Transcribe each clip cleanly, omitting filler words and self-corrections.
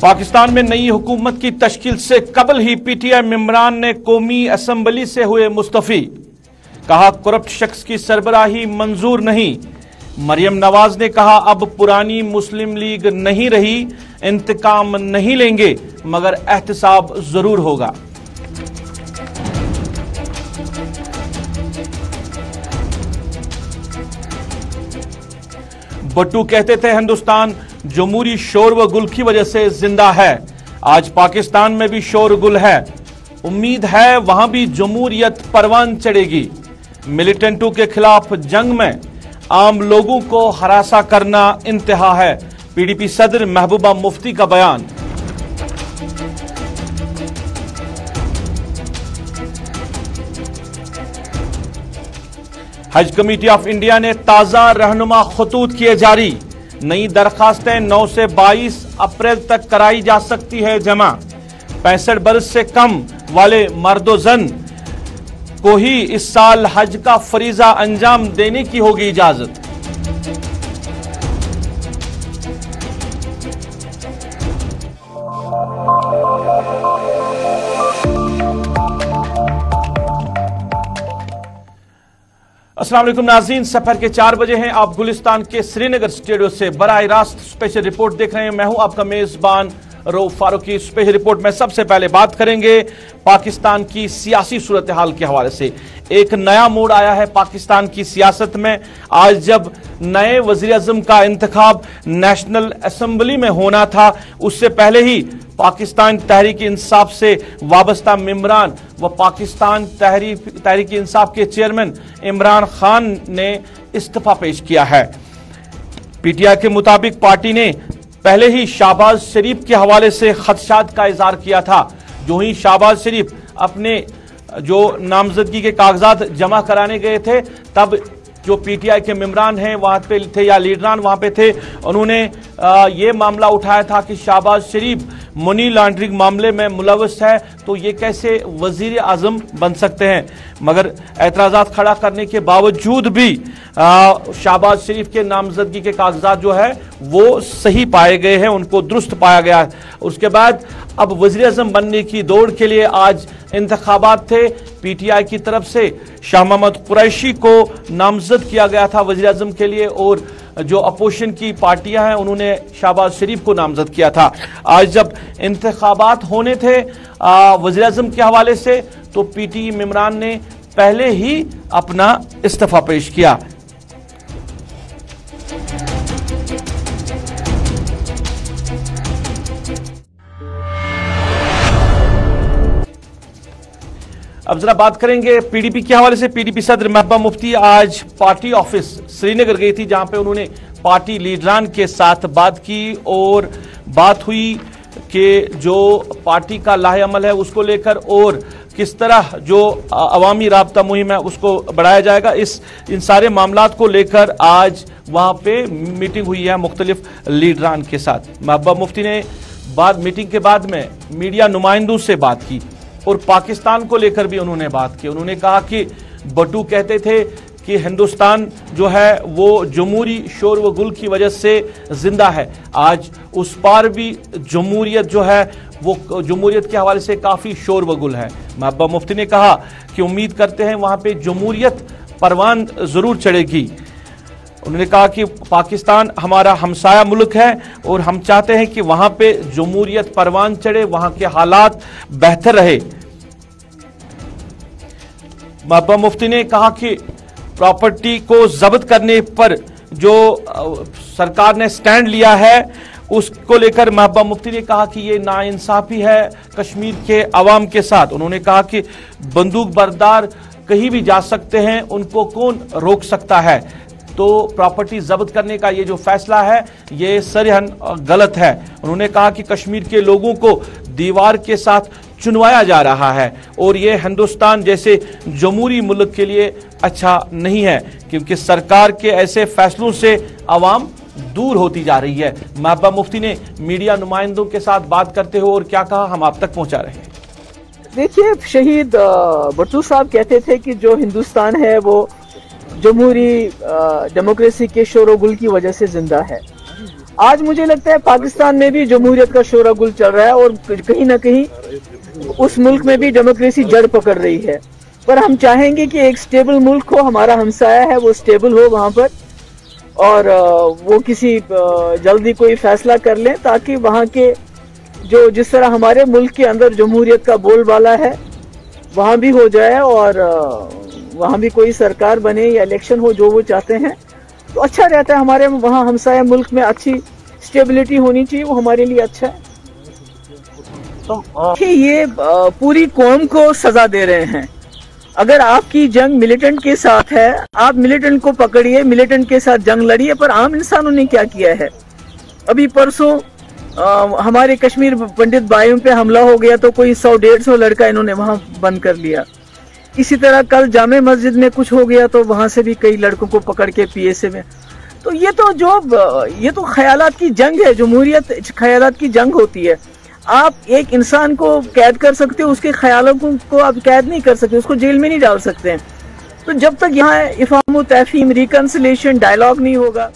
पाकिस्तान में नई हुकूमत की तश्कील से कबल ही पीटीआई इमरान ने कौमी असम्बली से हुए मुस्तफी। कहा करप्ट शख्स की सरबराही मंजूर नहीं। मरियम नवाज ने कहा अब पुरानी मुस्लिम लीग नहीं रही, इंतकाम नहीं लेंगे मगर एहतसाब जरूर होगा। भट्टू कहते थे हिंदुस्तान जमहूरी शोर व गुल की वजह से जिंदा है। आज पाकिस्तान में भी शोर गुल है, उम्मीद है वहां भी जमहूरियत परवान चढ़ेगी। मिलिटेंटों के खिलाफ जंग में आम लोगों को हरासा करना इंतहा है। पीडीपी सदर महबूबा मुफ्ती का बयान। हज कमेटी ऑफ इंडिया ने ताजा रहनुमा खतूत किए जारी। नई दरखास्तें 9 से 22 अप्रैल तक कराई जा सकती है जमा। 65 बरस से कम वाले मर्दोजन को ही इस साल हज का फरीजा अंजाम देने की होगी इजाजत। अस्सलाम वालेकुम नाज़रीन, सफर के 4 बजे हैं। आप गुलिस्तान के श्रीनगर स्टूडियो से बराह रास्त स्पेशल रिपोर्ट देख रहे हैं। मैं हूं आपका मेजबान रऊफ फारूकी। स्पेशल रिपोर्ट में सबसे पहले बात करेंगे पाकिस्तान की सियासी सूरत हाल के हवाले से। एक नया मोड़ आया है पाकिस्तान की सियासत में। आज जब नए वजीर आजम का इंतखाब नेशनल असेंबली में होना था, उससे पहले ही पाकिस्तान तहरीक इंसाफ से वाबस्ता मेंबरान व पाकिस्तान तहरीक इंसाफ के चेयरमैन इमरान खान ने इस्तीफा पेश किया है। पीटीआई के मुताबिक पार्टी ने पहले ही शहबाज शरीफ के हवाले से खदशात का इजहार किया था। जो ही शहबाज शरीफ अपने जो नामजदगी के कागजात जमा कराने गए थे, तब जो पीटीआई के मेंबरान हैं वहां पे थे या लीडरान वहां पे थे, उन्होंने ये मामला उठाया था कि शहबाज शरीफ मनी लॉन्ड्रिंग मामले में मुलव्वस है, तो ये कैसे वजीर आजम बन सकते हैं। मगर एतराजात खड़ा करने के बावजूद भी शहबाज शरीफ के नामजदगी के कागजात जो है वो सही पाए गए हैं, उनको दुरुस्त पाया गया। उसके बाद अब वजीर आजम बनने की दौड़ के लिए आज इंतखाबात थे। पीटीआई की तरफ से शाह मोहम्मद कुरैशी को नामजद किया गया था वजीर आजम के लिए, और जो अपोजिशन की पार्टियां हैं उन्होंने शहबाज शरीफ को नामजद किया था। आज जब इंतखाबात होने थे वजीर आजम के हवाले से, तो पीटीआई इमरान ने पहले ही अपना इस्तीफा पेश किया। अब जरा बात करेंगे पीडीपी के हवाले से। पीडीपी सदर महबूबा मुफ्ती आज पार्टी ऑफिस श्रीनगर गई थी, जहां पे उन्होंने पार्टी लीडरान के साथ बात की और बात हुई कि जो पार्टी का लाहे अमल है उसको लेकर और किस तरह जो अवामी राब्ता मुहिम है उसको बढ़ाया जाएगा। इन सारे मामलात को लेकर आज वहां पे मीटिंग हुई है मुख्तलिफ लीडरान के साथ। महबूबा मुफ्ती ने मीटिंग के बाद में मीडिया नुमाइंदों से बात की और पाकिस्तान को लेकर भी उन्होंने बात की। उन्होंने कहा कि भट्टू कहते थे कि हिंदुस्तान जो है वो जमहूरी शोर व गुल की वजह से जिंदा है। आज उस पार भी जमहूरियत जो है वो जमहूरियत के हवाले से काफी शोर व गुल है। महबूबा मुफ्ती ने कहा कि उम्मीद करते हैं वहां पे जमहूरियत परवान जरूर चढ़ेगी। उन्होंने कहा कि पाकिस्तान हमारा हमसाया मुल्क है और हम चाहते हैं कि वहां पे जमहूरियत परवान चढ़े, वहां के हालात बेहतर रहे। महबूबा मुफ्ती ने कहा कि प्रॉपर्टी को जब्त करने पर जो सरकार ने स्टैंड लिया है उसको लेकर महबूबा मुफ्ती ने कहा कि ये नाइंसाफी है कश्मीर के अवाम के साथ। उन्होंने कहा कि बंदूक बरदार कहीं भी जा सकते हैं, उनको कौन रोक सकता है। तो प्रॉपर्टी जब्त करने का ये जो फैसला है ये सरहन गलत है। उन्होंने कहा कि कश्मीर के लोगों को दीवार के साथ चुनवाया जा रहा है और ये हिंदुस्तान जैसे जमहूरी मुल्क के लिए अच्छा नहीं है, क्योंकि सरकार के ऐसे फैसलों से आवाम दूर होती जा रही है। महबूबा मुफ्ती ने मीडिया नुमाइंदों के साथ बात करते हुए और क्या कहा, हम आप तक पहुंचा रहे हैं। देखिए, शहीद भट्टू साहब कहते थे कि जो हिंदुस्तान है वो जमहूरी डेमोक्रेसी के शोर गुल की वजह से जिंदा है। आज मुझे लगता है पाकिस्तान में भी जमहूरियत का शोरगुल चल रहा है और कहीं ना कहीं उस मुल्क में भी डेमोक्रेसी जड़ पकड़ रही है। पर हम चाहेंगे कि एक स्टेबल मुल्क हो, हमारा हमसाया है वो स्टेबल हो वहां पर, और वो किसी जल्दी कोई फैसला कर लें ताकि वहां के जो जिस तरह हमारे मुल्क के अंदर जमहूरियत का बोलबाला है वहां भी हो जाए और वहां भी कोई सरकार बने या इलेक्शन हो जो वो चाहते हैं तो अच्छा रहता है। हमारे वहां हमसाया मुल्क में अच्छी स्टेबिलिटी होनी चाहिए, वो हमारे लिए अच्छा है। तो ये पूरी कौम को सजा दे रहे हैं। अगर आपकी जंग मिलिटेंट के साथ है, आप मिलिटेंट को पकड़िए, मिलिटेंट के साथ जंग लड़िए, पर आम इंसानों ने क्या किया है? अभी परसों हमारे कश्मीर पंडित भाइयों पे हमला हो गया तो कोई 100-150 लड़का इन्होंने वहां बंद कर लिया। इसी तरह कल जामे मस्जिद में कुछ हो गया तो वहां से भी कई लड़कों को पकड़ के पीएसए में। तो ये तो ख्यालात की जंग है, जमहूरियत ख्यालात की जंग होती है। आप एक इंसान को कैद कर सकते हो, उसके ख्यालों को आप कैद नहीं कर सकते, उसको जेल में नहीं डाल सकते हैं। तो जब तक यहाँ इफ़ाम तफहीम, रिकंसिलेशन, डायलॉग नहीं होगा।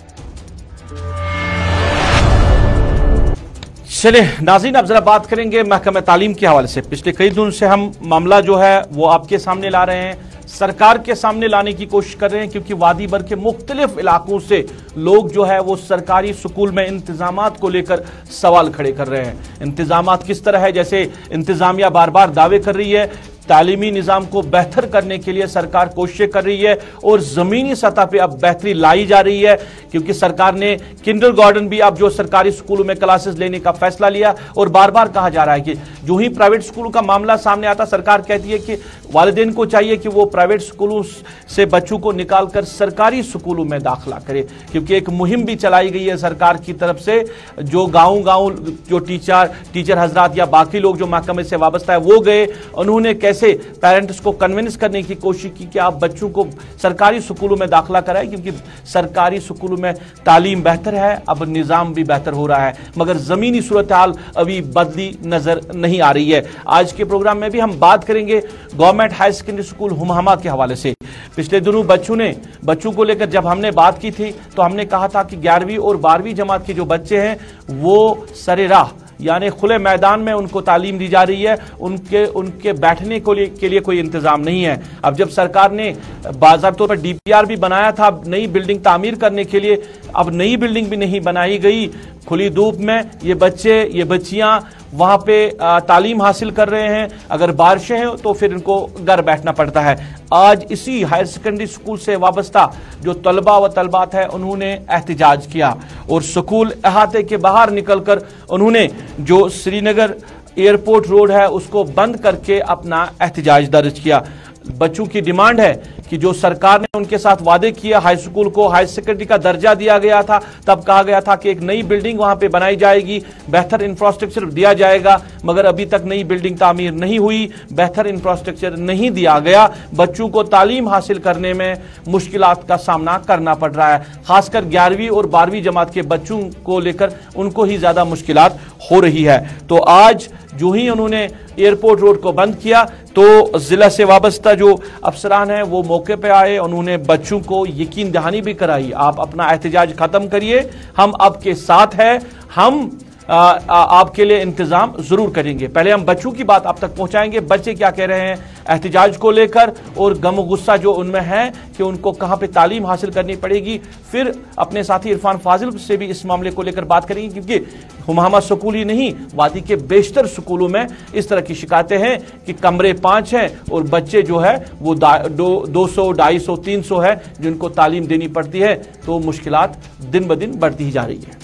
चलिए नाज़रीन, अब जरा बात करेंगे महकमा तालीम के हवाले से। पिछले कई दिनों से हम मामला जो है वो आपके सामने ला रहे हैं, सरकार के सामने लाने की कोशिश कर रहे हैं, क्योंकि वादी भर के मुख्तलिफ इलाकों से लोग जो है वो सरकारी स्कूल में इंतजामात को लेकर सवाल खड़े कर रहे हैं। इंतजामात किस तरह है? जैसे इंतजामिया बार बार दावे कर रही है तालीमी निज़ाम को बेहतर करने के लिए सरकार कोशिशें कर रही है और ज़मीनी सतह पे अब बेहतरी लाई जा रही है, क्योंकि सरकार ने किंडरगार्टन भी अब जो सरकारी स्कूलों में क्लासेस लेने का फैसला लिया। और बार बार कहा जा रहा है कि जो ही प्राइवेट स्कूलों का मामला सामने आता, सरकार कहती है कि वालिदैन को चाहिए कि वो प्राइवेट स्कूलों से बच्चों को निकालकर सरकारी स्कूलों में दाखिला करे, क्योंकि एक मुहिम भी चलाई गई है सरकार की तरफ से। जो गाँव जो टीचर हजरात या बाकी लोग जो महकमे से वाबस्ता है वो गए, उन्होंने कैसे पेरेंट्स को कन्विंस करने की कोशिश की कि आप बच्चों को सरकारी स्कूलों में दाखिला कराएं, क्योंकि सरकारी स्कूलों में तालीम बेहतर है, अब निज़ाम भी बेहतर हो रहा है, मगर ज़मीनी सूरत हाल अभी बदली नजर नहीं आ रही है। आज के प्रोग्राम में भी हम बात करेंगे government high secondary school Humhama के हवाले से। पिछले दिनों बच्चों को लेकर जब हमने बात की थी तो हमने कहा था कि 11वीं और 12वीं जमात के जो बच्चे हैं वो सरे राह यानी खुले मैदान में उनको तालीम दी जा रही है, उनके बैठने के लिए कोई इंतजाम नहीं है। अब जब सरकार ने बाज़ाब्ते तौर पर डीपीआर भी बनाया था नई बिल्डिंग तामीर करने के लिए, अब नई बिल्डिंग भी नहीं बनाई गई। खुली धूप में ये बच्चे ये बच्चियां वहां पे तालीम हासिल कर रहे हैं। अगर बारिशें हैं तो फिर इनको घर बैठना पड़ता है। आज इसी हायर सेकेंडरी स्कूल से वाबस्ता जो तलबा व तलबात है उन्होंने एहतजाज किया और स्कूल अहाते के बाहर निकलकर उन्होंने जो श्रीनगर एयरपोर्ट रोड है उसको बंद करके अपना एहतजाज दर्ज किया। बच्चों की डिमांड है कि जो सरकार ने उनके साथ वादे किया, हाई स्कूल को हाई सेकेंडरी का दर्जा दिया गया था, तब कहा गया था कि एक नई बिल्डिंग वहां पे बनाई जाएगी, बेहतर इंफ्रास्ट्रक्चर दिया जाएगा, मगर अभी तक नई बिल्डिंग तामीर नहीं हुई, बेहतर इंफ्रास्ट्रक्चर नहीं दिया गया। बच्चों को तालीम हासिल करने में मुश्किलात का सामना करना पड़ रहा है, खासकर 11वीं और 12वीं जमात के बच्चों को लेकर उनको ही ज्यादा मुश्किलात हो रही है। तो आज जो ही उन्होंने एयरपोर्ट रोड को बंद किया तो जिला से वाबस्ता जो अफसरान हैं वो मौके पे आए, उन्होंने बच्चों को यकीन दहानी भी कराई, आप अपना एहतजाज खत्म करिए, हम आपके साथ हैं, हम आपके लिए इंतजाम जरूर करेंगे। पहले हम बच्चों की बात आप तक पहुंचाएंगे, बच्चे क्या कह रहे हैं एहतजाज को लेकर और गम गुस्सा जो उनमें है कि उनको कहां पे तालीम हासिल करनी पड़ेगी। फिर अपने साथी इरफान फाजिल से भी इस मामले को लेकर बात करेंगे, क्योंकि हुमहमा स्कूल ही नहीं वादी के बेशतर स्कूलों में इस तरह की शिकायतें हैं कि कमरे 5 हैं और बच्चे जो है वो 200, 250, 300 है जिनको तालीम देनी पड़ती है। तो मुश्किलात दिन ब दिन बढ़ती ही जा रही है।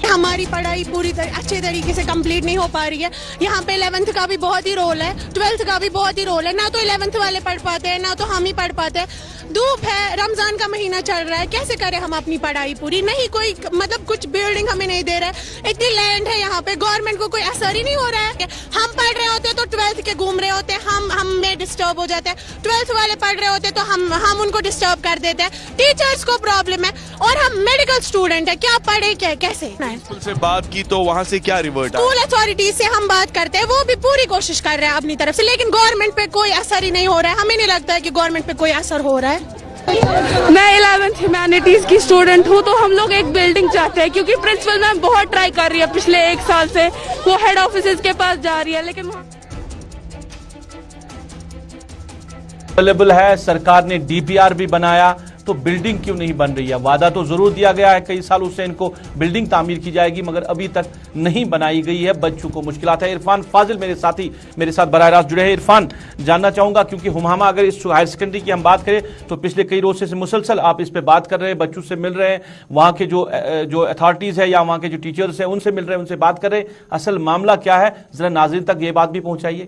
हमारी पढ़ाई पूरी अच्छे तरीके से कंप्लीट नहीं हो पा रही है। यहाँ पे 11th का भी बहुत ही रोल है, 12th का भी बहुत ही रोल है। ना तो 11th वाले पढ़ पाते हैं, ना तो हम ही पढ़ पाते हैं। धूप है, रमजान का महीना चल रहा है, कैसे करें हम अपनी पढ़ाई पूरी? नहीं कोई मतलब कुछ बिल्डिंग हमें नहीं दे रहा है, इतनी लैंड है यहाँ पे, गवर्नमेंट को कोई असर ही नहीं हो रहा है। हम पढ़ रहे होते तो 12th के घूम रहे होते, हम में डिस्टर्ब हो जाते हैं, 12th वाले पढ़ रहे होते तो हम उनको डिस्टर्ब कर देते हैं। टीचर्स को प्रॉब्लम है और हम मेडिकल स्टूडेंट है, क्या पढ़े क्या कैसे? स्कूल से बात की तो वहाँ से क्या रिवर्ट आया? स्कूल अथॉरिटी से हम बात करते हैं, वो भी पूरी कोशिश कर रहे हैं अपनी तरफ से, लेकिन गवर्नमेंट पे कोई असर ही नहीं हो रहा है। हमें नहीं लगता है कि गवर्नमेंट पे कोई असर हो रहा है। मैं 11th ह्यूमैनिटीज की स्टूडेंट हूँ, तो हम लोग एक बिल्डिंग चाहते हैं, क्योंकि प्रिंसिपल मैम बहुत ट्राई कर रही है पिछले 1 साल से, वो हेड ऑफिस के पास जा रही है, लेकिन अवेलेबल है। सरकार ने डीपीआर भी बनाया, तो बिल्डिंग क्यों नहीं बन रही है? वादा तो जरूर दिया गया है, कई सालों से इनको बिल्डिंग तामीर की जाएगी, मगर अभी तक नहीं बनाई गई है। बच्चों को मुश्किलात है। इरफान फाजिल मेरे साथी मेरे साथ बराह रास्त जुड़े हैं। इरफान, जानना चाहूंगा, क्योंकि हुमामा अगर इस हायर सेकेंडरी की हम बात करें तो पिछले कई रोज से मुसलसल आप इस पे बात कर रहे हैं, बच्चों से मिल रहे हैं, वहां के जो अथॉरिटीज है या वहां के जो टीचर्स हैं उनसे मिल रहे हैं, उनसे बात कर रहे हैं, असल मामला क्या है, जरा नाज़रीन तक ये बात भी पहुंचाइए।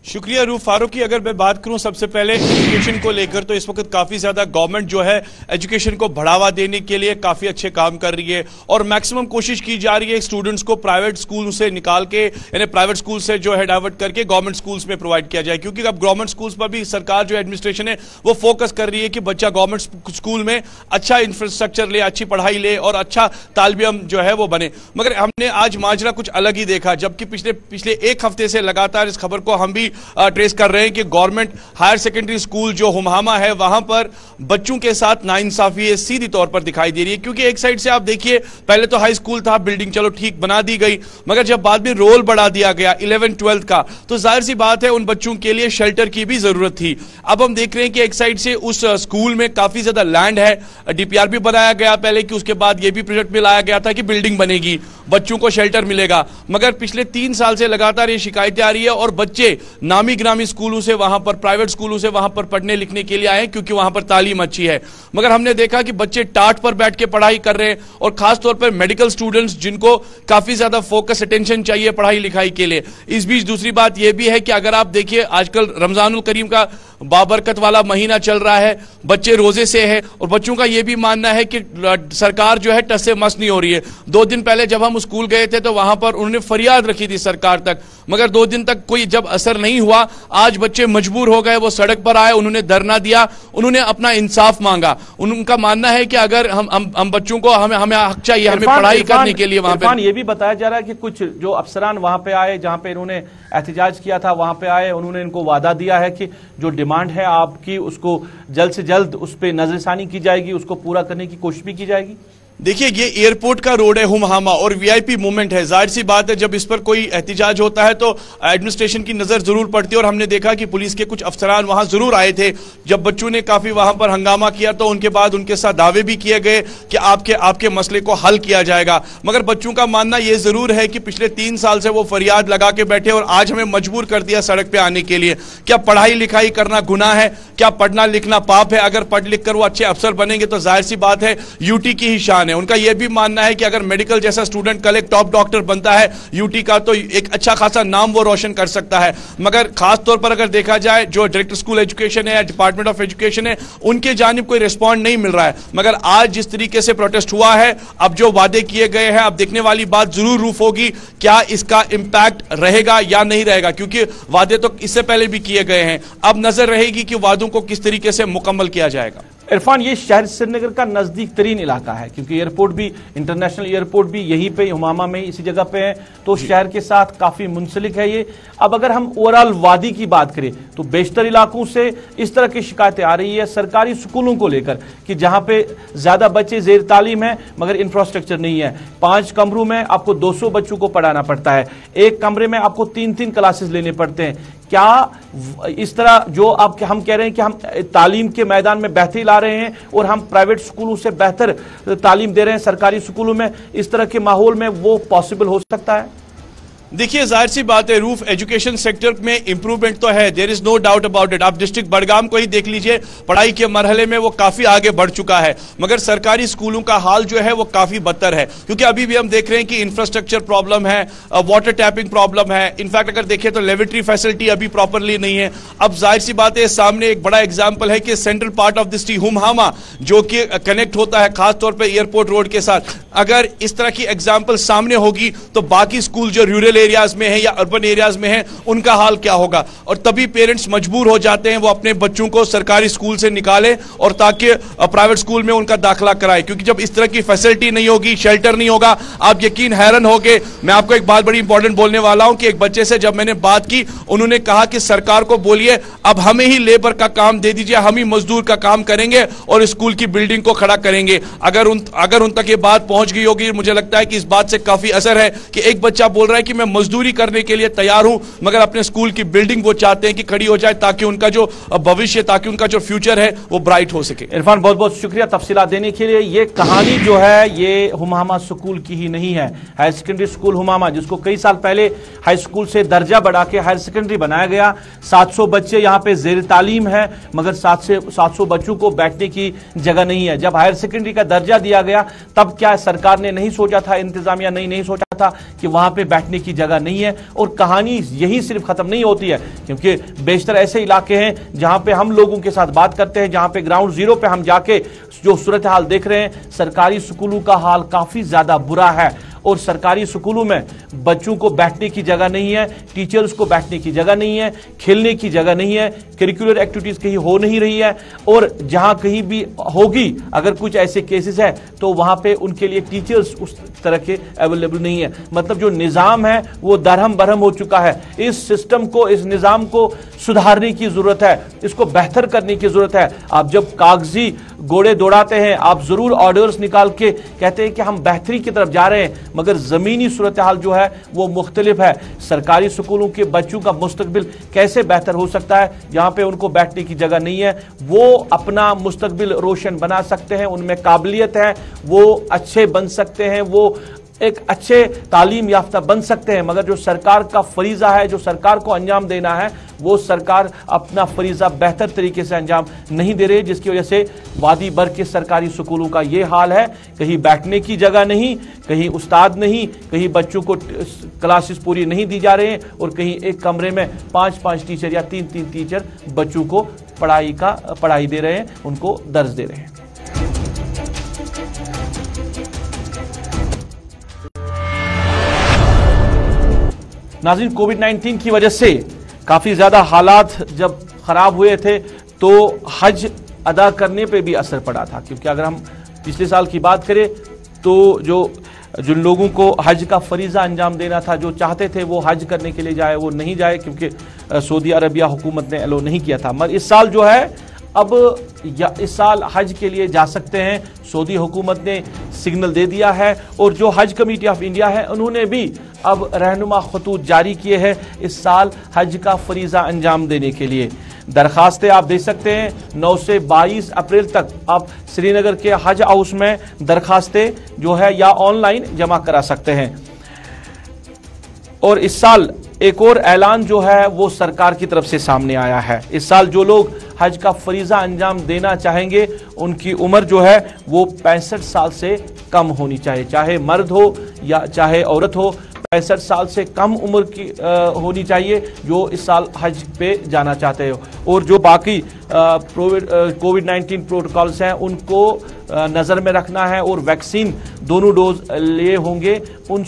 शुक्रिया रूफ फारूकी। अगर मैं बात करूं सबसे पहले एजुकेशन को लेकर, तो इस वक्त काफी ज्यादा गवर्नमेंट जो है एजुकेशन को बढ़ावा देने के लिए काफी अच्छे काम कर रही है और मैक्सिमम कोशिश की जा रही है स्टूडेंट्स को प्राइवेट स्कूल से निकाल के, यानी प्राइवेट स्कूल से जो है डाइवर्ट करके गवर्नमेंट स्कूल्स में प्रोवाइड किया जाए, क्योंकि अब गवर्नमेंट स्कूल्स पर भी सरकार जो एडमिनिस्ट्रेशन है वो फोकस कर रही है कि बच्चा गवर्नमेंट स्कूल में अच्छा इंफ्रास्ट्रक्चर ले, अच्छी पढ़ाई ले और अच्छा तालिब जो है वो बने। मगर हमने आज माजरा कुछ अलग ही देखा, जबकि पिछले 1 हफ्ते से लगातार इस खबर को हम भी ट्रेस कर रहे हैं कि गवर्नमेंट हायर सेकेंडरी स्कूल जो हुमामा है वहां पर बच्चों के साथ नाइंसाफी सीधी तौर पर दिखाई दे रही है। क्योंकि एक साइड से आप देखिए, पहले तो हाई स्कूल था, बिल्डिंग चलो ठीक बना दी गई, मगर जब बाद में रोल बढ़ा दिया गया 11th 12th का, तो जाहिर सी बात है उन बच्चों के लिए शेल्टर की भी जरूरत थी। अब हम देख रहे हैं कि एक साइड से उस स्कूल में काफी ज्यादा लैंड है, डीपीआर भी बनाया गया पहले, कि उसके बाद यह भी प्रोजेक्ट में लाया गया था कि बिल्डिंग बनेगी, बच्चों को शेल्टर मिलेगा, मगर पिछले 3 साल से लगातार ये शिकायतें आ रही है और बच्चे नामी ग्रामी स्कूलों से वहां पर, प्राइवेट स्कूलों से वहां पर पढ़ने लिखने के लिए आए हैं, क्योंकि वहां पर तालीम अच्छी है। मगर हमने देखा कि बच्चे टाट पर बैठ के पढ़ाई कर रहे हैं और खासतौर पर मेडिकल स्टूडेंट्स जिनको काफी ज्यादा फोकस अटेंशन चाहिए पढ़ाई लिखाई के लिए। इस बीच दूसरी बात यह भी है कि अगर आप देखिए, आजकल रमजानुल करीम का बाबरकत वाला महीना चल रहा है, बच्चे रोजे से हैं और बच्चों का यह भी मानना है कि सरकार जो है टस से मस नहीं हो रही है। 2 दिन पहले जब हम स्कूल गए थे तो वहां पर उन्होंने फरियाद रखी थी सरकार तक, मगर 2 दिन तक कोई जब असर नहीं हुआ, आज बच्चे मजबूर हो गए, वो सड़क पर आए, उन्होंने धरना दिया, उन्होंने अपना इंसाफ मांगा। उनका मानना है कि अगर हम बच्चों को हमें हक चाहिए, हमें पढ़ाई करने के लिए। वहां पर यह भी बताया जा रहा है कि कुछ जो अफसरान वहां पे आए, जहां पे इन्होंने एहतजाज किया था, वहां पे आए, उन्होंने इनको वादा दिया है कि जो डिमांड है आपकी उसको जल्द से जल्द उस पर नजरसानी की जाएगी, उसको पूरा करने की कोशिश भी की जाएगी। देखिए, ये एयरपोर्ट का रोड है हुमामा और वीआईपी मूवमेंट है, जाहिर सी बात है जब इस पर कोई एहतिजाज होता है तो एडमिनिस्ट्रेशन की नजर जरूर पड़ती है। और हमने देखा कि पुलिस के कुछ अफसरान वहां जरूर आए थे, जब बच्चों ने काफी वहां पर हंगामा किया तो उनके बाद उनके साथ दावे भी किए गए कि आपके मसले को हल किया जाएगा। मगर बच्चों का मानना यह जरूर है कि पिछले 3 साल से वो फरियाद लगा के बैठे और आज हमें मजबूर कर दिया सड़क पे आने के लिए। क्या पढ़ाई लिखाई करना गुनाह है? क्या पढ़ना लिखना पाप है? अगर पढ़ लिख कर वो अच्छे अफसर बनेंगे तो जाहिर सी बात है यूटी की ही शान है। उनका यह भी मानना है कि अगर मेडिकल जैसा स्टूडेंट कल एक टॉप डॉक्टर बनता है यूटी का, तो एक अच्छा खासा नाम वो रोशन कर सकता है। मगर खास तौर पर अगर देखा जाए, जो डायरेक्टर स्कूल एजुकेशन है या डिपार्टमेंट ऑफ एजुकेशन है, उनके जानिब कोई रिस्पॉन्ड नहीं मिल रहा है। मगर आज जिस तरीके से प्रोटेस्ट हुआ है, अब जो वादे किए गए हैं, अब देखने वाली बात जरूर रूफ होगी, क्या इसका इंपैक्ट रहेगा या नहीं रहेगा, क्योंकि वादे तो इससे पहले भी किए गए हैं। अब नजर रहेगी कि वादों को किस तरीके से मुकम्मल किया जाएगा। इरफान, ये शहर श्रीनगर का नजदीक तरीन इलाका है, क्योंकि एयरपोर्ट भी, इंटरनेशनल एयरपोर्ट भी यहीं पे हुमामा में इसी जगह पे है, तो शहर के साथ काफी मुंसलिक है ये। अब अगर हम ओवरऑल वादी की बात करें तो बेशतर इलाकों से इस तरह की शिकायतें आ रही है सरकारी स्कूलों को लेकर कि जहां पे ज्यादा बच्चे जेर तालीम है मगर इंफ्रास्ट्रक्चर नहीं है। 5 कमरों में आपको 200 बच्चों को पढ़ाना पड़ता है, एक कमरे में आपको 3-3 क्लासेस लेने पड़ते हैं। क्या इस तरह जो हम कह रहे हैं कि हम तालीम के मैदान में बेहतरी ला रहे हैं और हम प्राइवेट स्कूलों से बेहतर तालीम दे रहे हैं सरकारी स्कूलों में, इस तरह के माहौल में वो पॉसिबल हो सकता है? देखिए, जाहिर सी बात है, रूफ एजुकेशन सेक्टर में इंप्रूवमेंट तो है, there is no doubt about it. आप डिस्ट्रिक्ट बडगाम को ही देख लीजिए, पढ़ाई के मरहले में वो काफी आगे बढ़ चुका है, मगर सरकारी स्कूलों का हाल जो है वो काफी बदतर है, क्योंकि अभी भी हम देख रहे हैं कि इंफ्रास्ट्रक्चर प्रॉब्लम है, वाटर टैपिंग प्रॉब्लम है। इनफैक्ट अगर देखें तो लेबोरेटरी फैसिलिटी अभी प्रॉपरली नहीं है। अब जाहिर सी बात है, सामने एक बड़ा एग्जाम्पल है कि central part of the city Humhama जो कि कनेक्ट होता है खासतौर पर एयरपोर्ट रोड के साथ, अगर इस तरह की एग्जाम्पल सामने होगी तो बाकी स्कूल जो रूरल एरियाज में है या अर्बन एरियाज में है उनका हाल क्या होगा। और तभी पेरेंट्स मजबूर हो जाते हैं वो अपने बच्चों को सरकारी स्कूल से निकाले और ताकि प्राइवेट स्कूल में उनका दाखिला कराए, क्योंकि जब इस तरह की फैसिलिटी नहीं होगी, शेल्टर नहीं होगा, आप यकीन हैरान होगे। मैं आपको एक बात बड़ी इंपॉर्टेंट बोलने वाला हूं कि एक बच्चे से जब मैंने बात की, उन्होंने कहा कि सरकार को बोलिए अब हमें ही लेबर का काम दे दीजिए, हम ही मजदूर का काम करेंगे और स्कूल की बिल्डिंग को खड़ा करेंगे। अगर उन तक ये बात पहुंच गई होगी, मुझे लगता है कि इस बात से काफी असर है कि एक बच्चा बोल रहा है कि मैं मजदूरी करने के लिए तैयार हूं, मगर अपने स्कूल की बिल्डिंग वो चाहते हैं कि खड़ी हो जाए ताकि उनका जो भविष्य, ताकि उनका जो फ्यूचर है वो ब्राइट हो सके। इरफान, बहुत बहुत शुक्रिया तफसीलात देने के लिए। ये कहानी जो है ये हुमहामा स्कूल की ही नहीं है। हायर सेकेंडरी स्कूल हुमहामा, जिसको कई साल पहले हाई स्कूल से दर्जा बढ़ा के हायर सेकेंडरी बनाया गया, 700 बच्चे यहाँ पे जेर तालीम है, मगर 700 बच्चों को बैठने की जगह नहीं है। जब हायर सेकेंडरी का दर्जा दिया गया तब क्या सरकार ने नहीं सोचा था, इंतजामिया नहीं सोचा था कि वहां पे बैठने की जगह नहीं है। और कहानी यही सिर्फ खत्म नहीं होती है, क्योंकि बेशतर ऐसे इलाके हैं जहां पे हम लोगों के साथ बात करते हैं, जहां पे ग्राउंड जीरो पे हम जाके जो सूरत हाल देख रहे हैं, सरकारी स्कूलों का हाल काफी ज्यादा बुरा है। और सरकारी स्कूलों में बच्चों को बैठने की जगह नहीं है, टीचर्स को बैठने की जगह नहीं है, खेलने की जगह नहीं है, करिकुलर एक्टिविटीज कहीं हो नहीं रही है, और जहां कहीं भी होगी अगर कुछ ऐसे केसेस है तो वहां पे उनके लिए टीचर्स उस तरह के अवेलेबल नहीं है। मतलब जो निजाम है वो दरहम बरहम हो चुका है। इस सिस्टम को, इस निजाम को सुधारने की जरूरत है, इसको बेहतर करने की जरूरत है। आप जब कागजी घोड़े दौड़ाते हैं, आप जरूर ऑर्डर्स निकाल के कहते हैं कि हम बेहतरी की तरफ जा रहे हैं, मगर जमीनी सूरत हाल जो है वो मुख्तलिफ है। सरकारी स्कूलों के बच्चों का मुस्तकबिल कैसे बेहतर हो सकता है जहां पे उनको बैठने की जगह नहीं है। वो अपना मुस्तकबिल रोशन बना सकते हैं, उनमें काबिलियत है, वो अच्छे बन सकते हैं, वो एक अच्छे तालीम याफ्ता बन सकते हैं, मगर जो सरकार का फरीजा है, जो सरकार को अंजाम देना है, वो सरकार अपना फरीजा बेहतर तरीके से अंजाम नहीं दे रही, जिसकी वजह से वादी भर के सरकारी स्कूलों का ये हाल है। कहीं बैठने की जगह नहीं, कहीं उस्ताद नहीं, कहीं बच्चों को क्लासेस पूरी नहीं दी जा रहे हैं, और कहीं एक कमरे में 5-5 टीचर या 3-3 टीचर बच्चों को पढ़ाई दे रहे हैं, उनको दर्ज दे रहे हैं। नाज़रीन, कोविड-19 की वजह से काफी ज्यादा हालात जब खराब हुए थे तो हज अदा करने पे भी असर पड़ा था, क्योंकि अगर हम पिछले साल की बात करें तो जिन लोगों को हज का फरीजा अंजाम देना था, जो चाहते थे वो हज करने के लिए जाए, वो नहीं जाए क्योंकि सऊदी अरबिया हुकूमत ने अलो नहीं किया था। मगर इस साल जो है, अब इस साल हज के लिए जा सकते हैं। सऊदी हुकूमत ने सिग्नल दे दिया है, और जो हज कमेटी ऑफ इंडिया है उन्होंने भी अब रहनुमा खतूत जारी किए हैं इस साल हज का फरीजा अंजाम देने के लिए। दरखास्तें आप दे सकते हैं 9 से 22 अप्रैल तक आप श्रीनगर के हज हाउस में दरखास्तें जो है या ऑनलाइन जमा करा सकते हैं। और इस साल एक और ऐलान जो है वो सरकार की तरफ से सामने आया है। इस साल जो लोग हज का फरीजा अंजाम देना चाहेंगे उनकी उम्र जो है वो 65 साल से कम होनी चाहिए, चाहे मर्द हो या चाहे औरत हो। 65 साल से कम उम्र की होनी चाहिए जो इस साल हज पे जाना चाहते हो। और जो बाकी कोविड-19 प्रोटोकॉल्स हैं उनको नज़र में रखना है, और वैक्सीन दोनों डोज लिए होंगे उन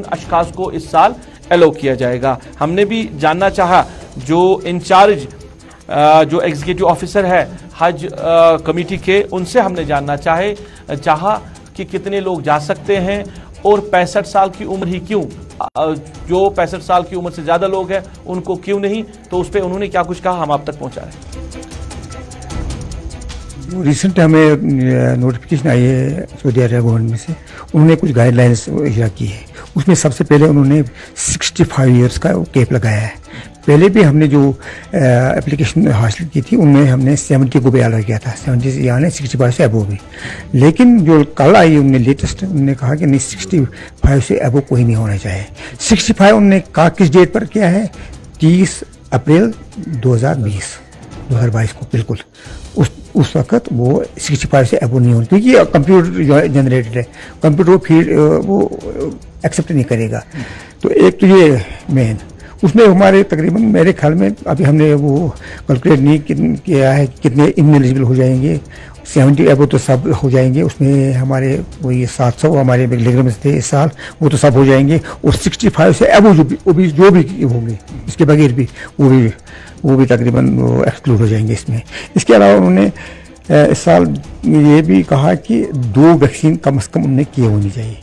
अशखास को इस साल एलो किया जाएगा। हमने भी जानना चाहा जो इंचार्ज जो एग्जीक्यूटिव ऑफिसर है हज कमेटी के, उनसे हमने जानना चाहा कि कितने लोग जा सकते हैं और 65 साल की उम्र ही क्यों, जो 65 साल की उम्र से ज्यादा लोग हैं उनको क्यों नहीं। तो उस पर उन्होंने क्या कुछ कहा हम आप तक पहुंचा रहे हैं। रिसेंट हमें नोटिफिकेशन आई है सऊदी अरब गवर्नमेंट में से, उन्होंने कुछ गाइडलाइंस इशा की है। उसमें सबसे पहले उन्होंने 65 ईयर्स का कैप लगाया है। पहले भी हमने जो एप्लीकेशन हासिल की थी उनमें हमने 70 को भी ऑर्डर किया था, 70 यानी 65 से अबो भी। लेकिन जो कल आई उनने लेटेस्ट, उन्होंने कहा कि नहीं 65 से अबो कोई नहीं होना चाहिए। 65 उन्होंने कहा किस डेट पर किया है, 30 अप्रैल 2022 को बिल्कुल उस वक्त वो 65 से अबो नहीं होना, क्योंकि कंप्यूटर जनरेटेड है, कंप्यूटर फिर वो एक्सेप्ट नहीं करेगा। तो एक तो ये मेन, उसमें हमारे तकरीबन मेरे ख्याल में अभी हमने वो कैलकुलेट नहीं किया है कितने इनएलिजिबल हो जाएंगे। 70 अबो तो सब हो जाएंगे, उसमें हमारे वो ये 700 हमारे लेगर थे इस साल, वो तो सब हो जाएंगे। और 65 से अबो जो भी होंगे इसके बगैर भी वो भी तकरीबन एक्सक्लूड हो जाएंगे इसमें। इसके अलावा उन्होंने इस साल ये भी कहा कि 2 वैक्सीन कम से कम उन्हें किए होनी चाहिए।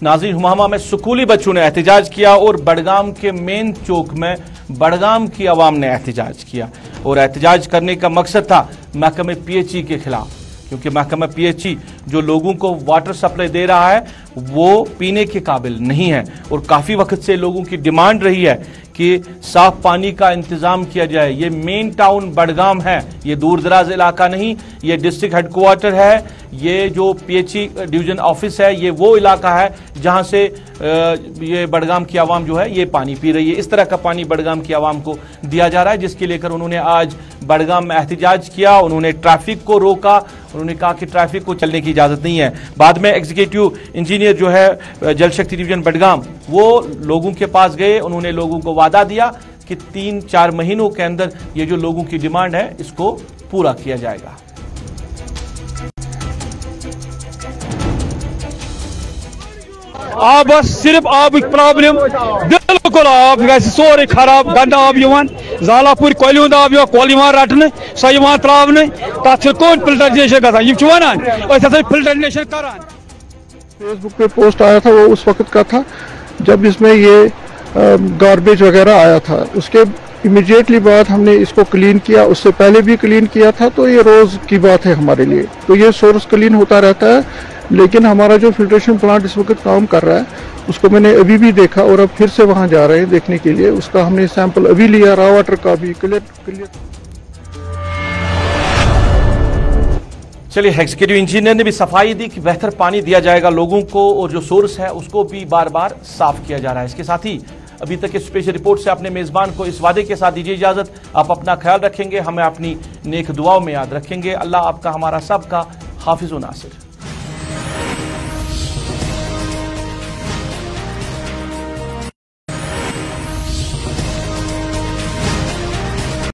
नाज़रीन, हुमामा में स्कूली बच्चों ने एहतजाज किया और बडगाम के मेन चौक में बडगाम की आवाम ने एहतजाज किया। और एहतजाज करने का मकसद था महकमे पीएचई के खिलाफ, क्योंकि महकमा पीएचई जो लोगों को वाटर सप्लाई दे रहा है वो पीने के काबिल नहीं है। और काफ़ी वक्त से लोगों की डिमांड रही है कि साफ पानी का इंतजाम किया जाए। ये मेन टाउन बडगाम है, ये दूर दराज इलाका नहीं, ये डिस्ट्रिक्ट हेडक्वार्टर है। ये जो पीएचई डिवीजन ऑफिस है ये वो इलाका है जहां से ये बडगाम की आवाम जो है ये पानी पी रही है। इस तरह का पानी बडगाम की आवाम को दिया जा रहा है, जिसके लेकर उन्होंने आज बडगाम में एहतजाज किया। उन्होंने ट्रैफिक को रोका, उन्होंने कहा कि ट्रैफिक को चलने की इजाजत नहीं है। बाद में एग्जीक्यूटिव इंजीनियर जो है जल शक्ति डिवीजन बडगाम वो लोगों के पास गए, उन्होंने लोगों को वादा दिया कि 3-4 महीनों के अंदर ये जो लोगों की डिमांड है इसको पूरा किया जाएगा। आब सिर्फ आब प्रॉब्लम, बिल्कुल आब सोरे खराब गंद आब जालापुर कोल आब कोल रटन सो त्रावन तथ कौन फिल्टरनेशन गसान फिल्टरनेशन करान। फेसबुक पे पोस्ट आया था, वो उस वक्त का था जब इसमें ये गार्बेज वगैरह आया था। उसके इमीडिएटली बाद हमने इसको क्लीन किया, उससे पहले भी क्लीन किया था। तो ये रोज की बात है हमारे लिए। तो ये सोर्स क्लीन होता रहता है, लेकिन हमारा जो फिल्ट्रेशन प्लांट इस वक्त काम कर रहा है उसको मैंने अभी भी देखा और अब फिर से वहां जा रहे हैं देखने के लिए। उसका हमने सैंपल अभी लिया, रॉ वाटर का भी क्लियर। चलिए, एग्जीक्यूटिव इंजीनियर ने भी सफाई दी कि बेहतर पानी दिया जाएगा लोगों को और जो सोर्स है उसको भी बार बार साफ किया जा रहा है। इसके साथ ही अभी तक के स्पेशल रिपोर्ट से अपने मेजबान को इस वादे के साथ दीजिए इजाजत। आप अपना ख्याल रखेंगे, हमें अपनी नेक दुआओं में याद रखेंगे। अल्लाह आपका हमारा सबका हाफिज व नासिर।